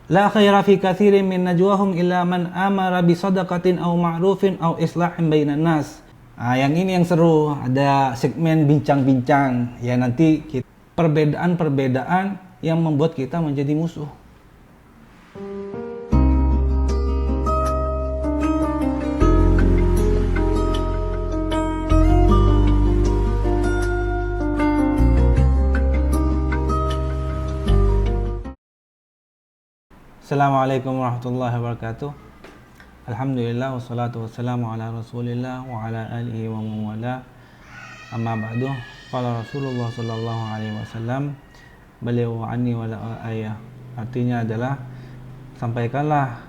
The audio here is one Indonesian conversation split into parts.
La khaira fi katsirin min najwahum illa man amara bi shadaqatin aw ma'rufin aw islahin bainan nas. Yang ini yang seru, ada segmen bincang-bincang. Ya nanti perbedaan-perbedaan yang membuat kita menjadi musuh. Assalamualaikum warahmatullahi wabarakatuh. Alhamdulillah wassalatu wassalamu ala Rasulillah wa ala alihi wa man wala. Amma ba'du. Qala Rasulullah sallallahu alaihi wasallam, balighu anni wala ayah. Artinya adalah sampaikanlah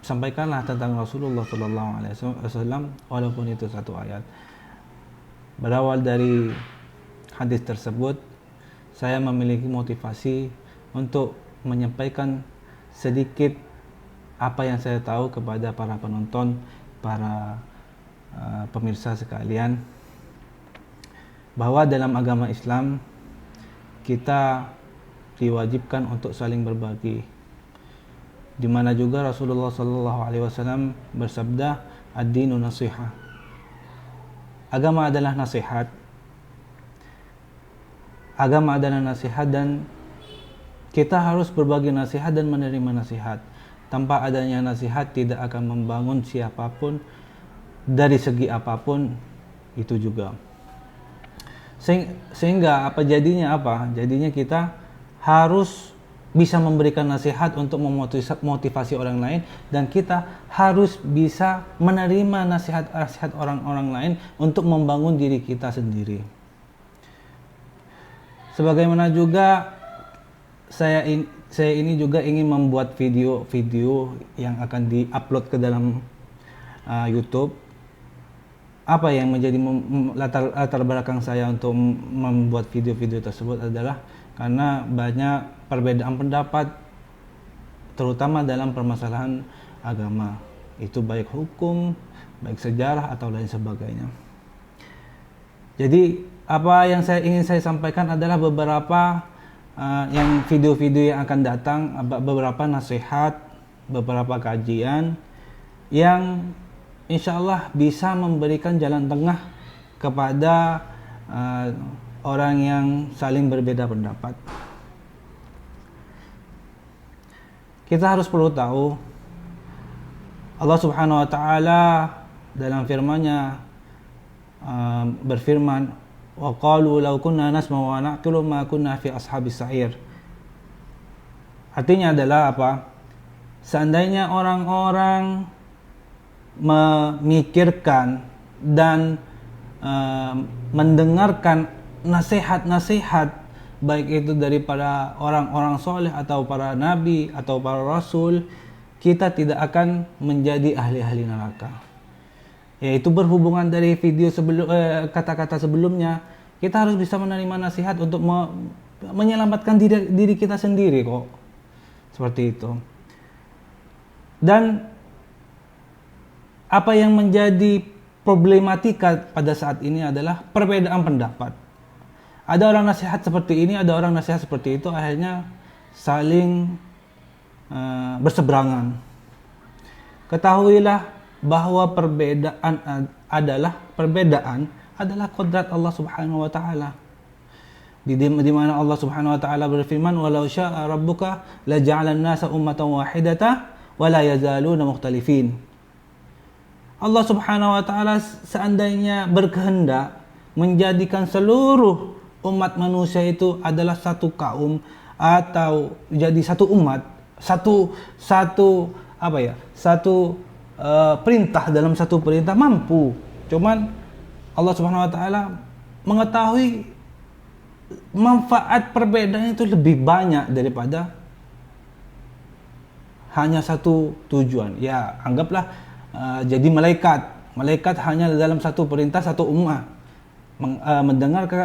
sampaikanlah tentang Rasulullah sallallahu alaihi wasallam walaupun itu satu ayat. Berawal dari hadis tersebut, saya memiliki motivasi untuk menyampaikan sedikit apa yang saya tahu kepada para penonton, para pemirsa sekalian, bahwa dalam agama Islam kita diwajibkan untuk saling berbagi, di mana juga Rasulullah SAW bersabda, ad-dinu nasiha. Agama adalah nasihat. Agama adalah nasihat dan kita harus berbagi nasihat dan menerima nasihat. Tanpa adanya nasihat tidak akan membangun siapapun dari segi apapun itu juga. Sehingga jadinya kita harus bisa memberikan nasihat untuk memotivasi orang lain, dan kita harus bisa menerima nasihat orang-orang lain untuk membangun diri kita sendiri. Sebagaimana juga saya ini juga ingin membuat video-video yang akan di-upload ke dalam YouTube. Apa yang menjadi latar belakang saya untuk membuat video-video tersebut adalah karena banyak perbedaan pendapat, terutama dalam permasalahan agama. Itu baik hukum, baik sejarah atau lain sebagainya. Jadi apa yang ingin saya sampaikan adalah beberapa yang video-video yang akan datang, beberapa nasihat, beberapa kajian yang insya Allah bisa memberikan jalan tengah kepada orang yang saling berbeda pendapat. Kita harus perlu tahu Allah Subhanahu wa Ta'ala dalam firman-Nya berfirman, wa qalu law kunna nasma'u wa na'qilu ma kunna fi ashabis sa'ir. Artinya adalah apa? Seandainya orang-orang memikirkan dan mendengarkan nasihat-nasihat, baik itu daripada orang-orang soleh atau para nabi atau para rasul, kita tidak akan menjadi ahli-ahli neraka. Yaitu berhubungan dari video kata-kata sebelumnya, kita harus bisa menerima nasihat untuk menyelamatkan diri kita sendiri kok. Seperti itu. Dan apa yang menjadi problematika pada saat ini adalah perbedaan pendapat. Ada orang nasihat seperti ini, ada orang nasihat seperti itu, akhirnya saling berseberangan. Ketahuilah bahwa perbedaan adalah kodrat Allah Subhanahu wa Ta'ala. Di mana Allah Subhanahu wa Ta'ala berfirman, walau syaa rabbuka la ja'alan nasa ummatan wahidatan wa la yazaluna mukhtalifin. Allah Subhanahu wa Ta'ala seandainya berkehendak menjadikan seluruh umat manusia itu adalah satu kaum atau jadi satu umat, satu perintah dalam satu perintah mampu. Cuman Allah Subhanahu wa Ta'ala mengetahui manfaat perbedaan itu lebih banyak daripada hanya satu tujuan. Ya, anggaplah jadi malaikat hanya dalam satu perintah satu umat,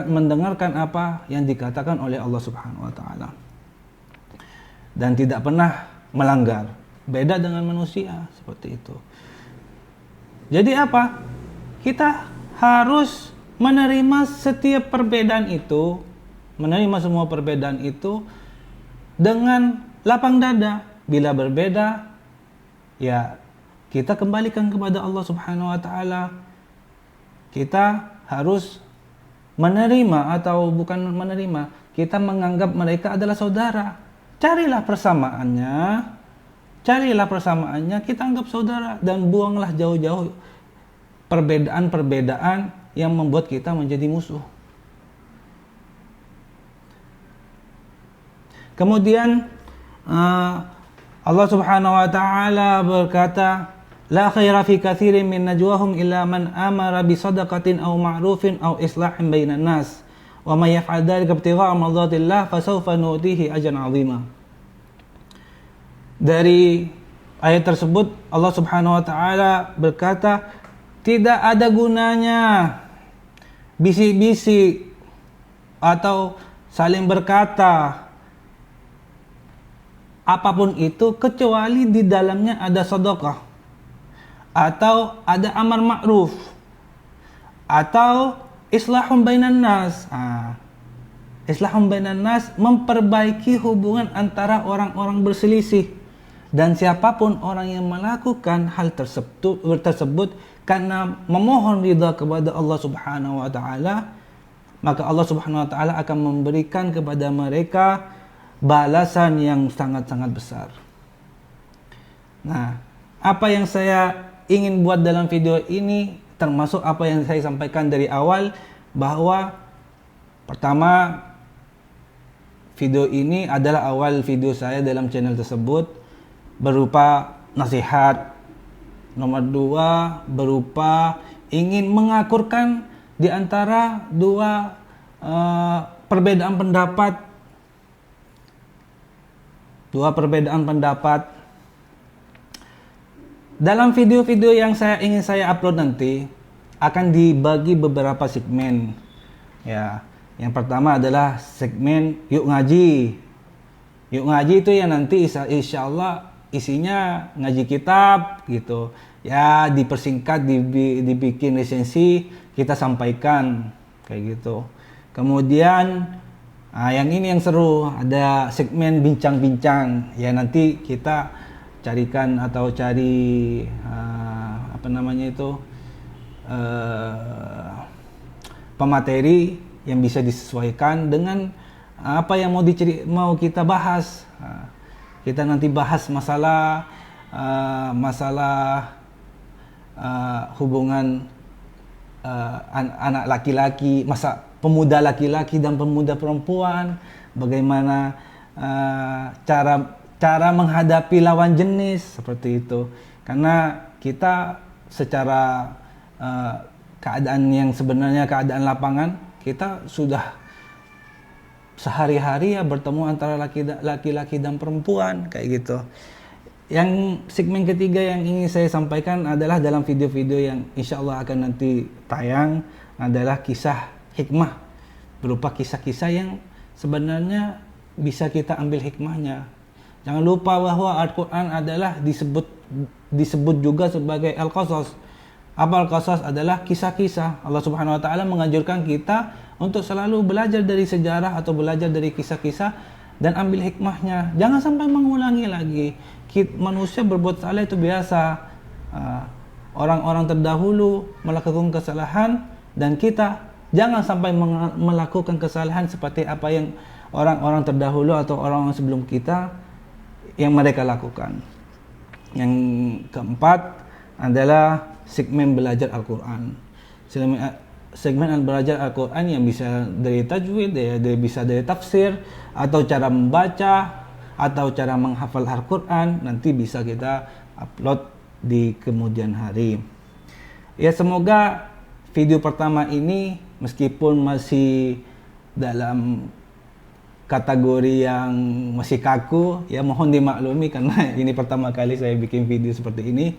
mendengarkan apa yang dikatakan oleh Allah Subhanahu wa Ta'ala dan tidak pernah melanggar. Beda dengan manusia seperti itu. Jadi apa? Kita harus menerima setiap perbedaan itu, menerima semua perbedaan itu dengan lapang dada. Bila berbeda, ya kita kembalikan kepada Allah Subhanahu wa taala. Kita harus menerima atau bukan menerima, kita menganggap mereka adalah saudara. Carilah persamaannya, kita anggap saudara dan buanglah jauh-jauh perbedaan-perbedaan yang membuat kita menjadi musuh. Kemudian Allah Subhanahu wa taala berkata, la khaira fi katsirin min najwahum illa man amara bi shadaqatin aw ma'rufin aw islahin bainan nas wa may yaf'al dzalika ibtigha'a mardatillah fasawfa nu'tihi ajran 'azima. Dari ayat tersebut Allah Subhanahu wa taala berkata, tidak ada gunanya bisik-bisik atau saling berkata apapun itu kecuali di dalamnya ada sedekah atau ada amar ma'ruf atau islahun bainan nas. Islahun bainan nas memperbaiki hubungan antara orang-orang berselisih, dan siapapun orang yang melakukan hal tersebut karena memohon ridha kepada Allah Subhanahu wa taala, maka Allah Subhanahu wa taala akan memberikan kepada mereka balasan yang sangat-sangat besar. Nah, apa yang saya ingin buat dalam video ini termasuk apa yang saya sampaikan dari awal, bahwa pertama, video ini adalah awal video saya dalam channel tersebut berupa nasihat. Nomor 2 berupa ingin mengakurkan di antara dua perbedaan pendapat. Dalam video-video yang ingin saya upload nanti akan dibagi beberapa segmen. Ya, yang pertama adalah segmen Yuk Ngaji. Yuk Ngaji itu ya nanti insya Allah isinya ngaji kitab gitu. Ya, dipersingkat, dibikin resensi, kita sampaikan kayak gitu. Kemudian yang ini yang seru, ada segmen bincang-bincang. Ya, nanti kita carikan atau cari pemateri yang bisa disesuaikan dengan apa yang mau kita bahas. Kita nanti bahas masalah hubungan anak laki-laki, pemuda laki-laki dan pemuda perempuan, bagaimana cara menghadapi lawan jenis seperti itu. Karena kita secara keadaan yang sebenarnya keadaan lapangan, kita sudah sehari-hari ya bertemu antara laki-laki dan perempuan kayak gitu. Yang segmen ketiga yang ingin saya sampaikan adalah dalam video-video yang insya Allah akan nanti tayang adalah kisah hikmah, berupa kisah-kisah yang sebenarnya bisa kita ambil hikmahnya. Jangan lupa bahwa Al-Quran adalah disebut juga sebagai Al-Qasas. Apa Al-Qasas? Adalah kisah-kisah. Allah Subhanahu wa taala menganjurkan kita untuk selalu belajar dari sejarah atau belajar dari kisah-kisah dan ambil hikmahnya. Jangan sampai mengulangi lagi. Manusia berbuat salah itu biasa. Orang-orang terdahulu melakukan kesalahan dan kita jangan sampai melakukan kesalahan seperti apa yang orang-orang terdahulu atau orang-orang sebelum kita yang mereka lakukan. Yang keempat adalah segmen belajar Al-Quran. Segmen belajar Al-Quran yang bisa dari tajwid, bisa dari tafsir, atau cara membaca, atau cara menghafal Al-Quran, nanti bisa kita upload di kemudian hari. Ya, semoga video pertama ini meskipun masih dalam kategori yang masih kaku, ya mohon dimaklumi karena ini pertama kali saya bikin video seperti ini.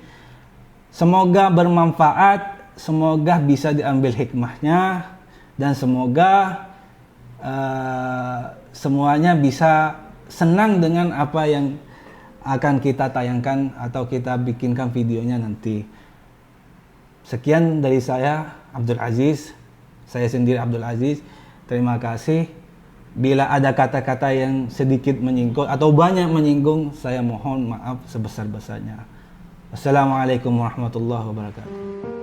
Semoga bermanfaat, semoga bisa diambil hikmahnya, dan semoga semuanya bisa senang dengan apa yang akan kita tayangkan atau kita bikinkan videonya nanti. Sekian dari saya, Abdul Aziz. Saya sendiri Abdul Aziz. Terima kasih. Bila ada kata-kata yang sedikit menyinggung atau banyak menyinggung, saya mohon maaf sebesar-besarnya. Assalamualaikum warahmatullahi wabarakatuh.